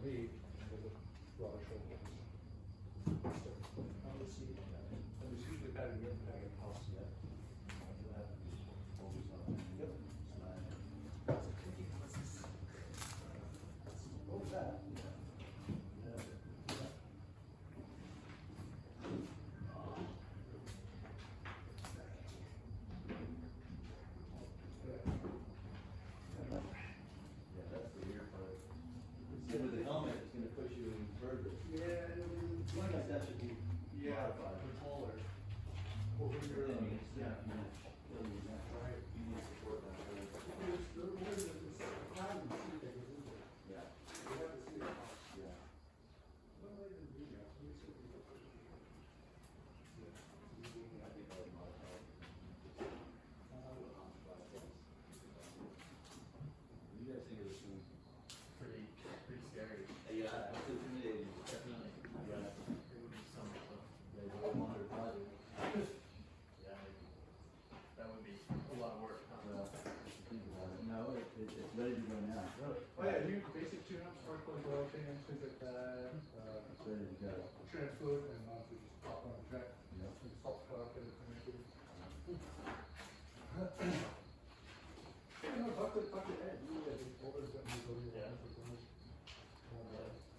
Vee, and there's a broader shoulder. How does he, and it's usually patterned in the house, yeah. Yep. What was that? Yeah, that's the weird part. See, with the helmet, it's gonna push you even further. Yeah, One like that should be yeah, modified. taller. Well, when you're in, it's not gonna kill you now. Right. You need support on that. It's the way that it's cloud and see things, isn't it? Yeah, You have to see it. yeah. What way to do that? Let me see if we can- I think I would modify it. What do you guys think of this one? Pretty scary. Yeah, it's intimidating. Definitely. Yeah. It would be so much fun. Yeah, you don't want to body. Yeah, that would be a lot of work. Well, think about it. No, it's ready to go now. Oh yeah, you basic tune-up, sparkling oil change, things like that, It's ready to go. transfer, and honestly just pop on the track. Yep. And salt car, get it connected. Yeah, no, talk to Ed, you had the older got me over here. Yeah.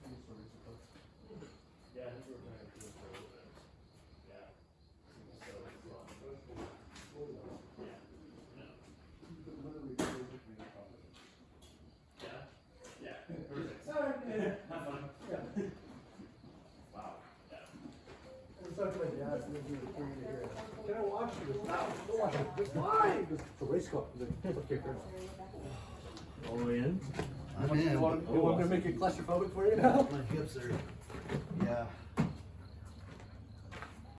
Any stories about? Yeah, I think we're going to do it for a little bit. Yeah. So it's fun. Yeah. No. Literally, two with me, probably. Yeah. Yeah. Perfect. Sorry, man. Have fun. Yeah. Wow. Yeah. It's not like, yeah, it's gonna be the thing here. Can I watch you? No, don't watch it. Just why? Because it's a race car. Okay, fair enough. All the way in? I'm You want me to make it claustrophobic for you now? My hips are, yeah,